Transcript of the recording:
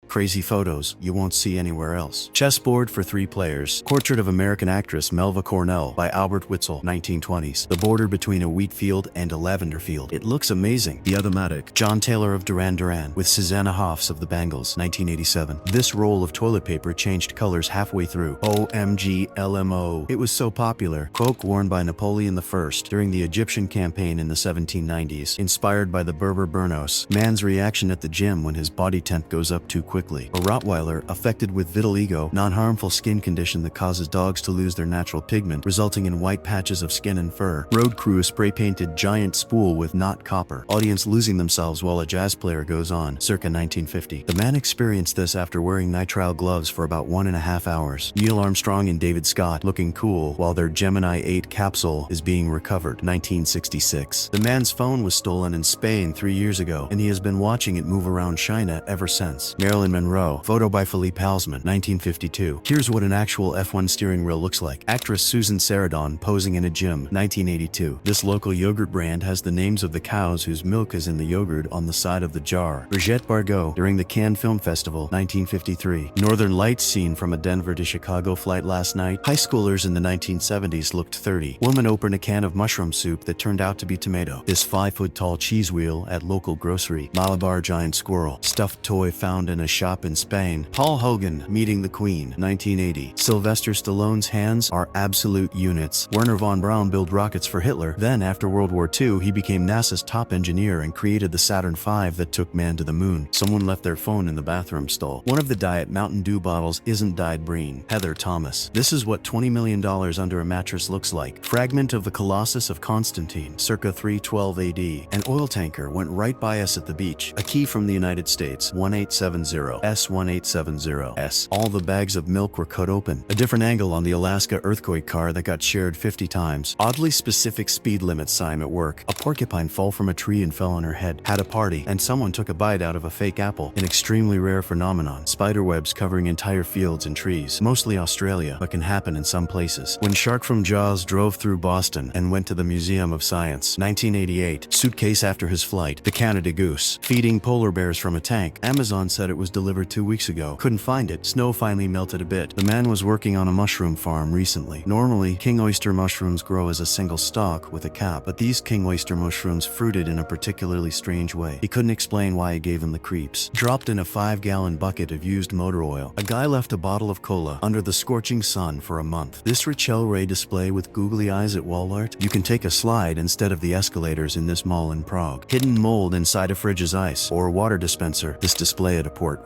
Crazy photos you won't see anywhere else. Chessboard for 3 players. Portrait of American actress Melva Cornell by Albert Witzel, 1920s. The border between a wheat field and a lavender field. It looks amazing. The Othermatic. John Taylor of Duran Duran with Susanna Hoffs of the Bangles, 1987. This roll of toilet paper changed colors halfway through. OMG LMO. It was so popular. Cloak worn by Napoleon I during the Egyptian campaign in the 1790s, inspired by the Berber Burnos. Man's reaction at the gym when his body temp goes up too quickly. A Rottweiler affected with vitiligo, non-harmful skin condition that causes dogs to lose their natural pigment, resulting in white patches of skin and fur. Road crew spray-painted giant spool with not copper. Audience losing themselves while a jazz player goes on, circa 1950. The man experienced this after wearing nitrile gloves for about 1.5 hours. Neil Armstrong and David Scott looking cool while their Gemini 8 capsule is being recovered, 1966. The man's phone was stolen in Spain 3 years ago, and he has been watching it move around China ever since. Marilyn Monroe, photo by Philippe Halsman, 1952. Here's what an actual F1 steering wheel looks like. Actress Susan Sarandon posing in a gym, 1982. This local yogurt brand has the names of the cows whose milk is in the yogurt on the side of the jar. Brigitte Bardot during the Cannes Film Festival, 1953. Northern Lights scene from a Denver to Chicago flight last night. High schoolers in the 1970s looked 30. Woman opened a can of mushroom soup that turned out to be tomato. This 5-foot-tall cheese wheel at local grocery. Malabar giant squirrel. Stuffed toy found in a shop in Spain. Paul Hogan meeting the Queen, 1980. Sylvester Stallone's hands are absolute units. Werner von Braun built rockets for Hitler. Then, after World War II, he became NASA's top engineer and created the Saturn V that took man to the moon. Someone left their phone in the bathroom stall. One of the Diet Mountain Dew bottles isn't dyed green. Heather Thomas. This is what $20 million under a mattress looks like. Fragment of the Colossus of Constantine, circa 312 AD. An oil tanker went right by us at the beach. A key from the United States, 1870S. All the bags of milk were cut open. A different angle on the Alaska earthquake car that got shared 50 times. Oddly specific speed limit sign at work. A porcupine fell from a tree and fell on her head. Had a party, and someone took a bite out of a fake apple. An extremely rare phenomenon. Spiderwebs covering entire fields and trees. Mostly Australia, but can happen in some places. When Shark from Jaws drove through Boston and went to the Museum of Science, 1988. Suitcase after his flight. The Canada Goose. Feeding polar bears from a tank. Amazon said it was delivered 2 weeks ago. Couldn't find it. Snow finally melted a bit. The man was working on a mushroom farm recently. Normally, king oyster mushrooms grow as a single stalk with a cap, but these king oyster mushrooms fruited in a particularly strange way. He couldn't explain why it gave him the creeps. Dropped in a 5-gallon bucket of used motor oil. A guy left a bottle of cola under the scorching sun for a month. This Richel Ray display with googly eyes at Walmart. You can take a slide instead of the escalators in this mall in Prague. Hidden mold inside a fridge's ice or water dispenser. This display at a port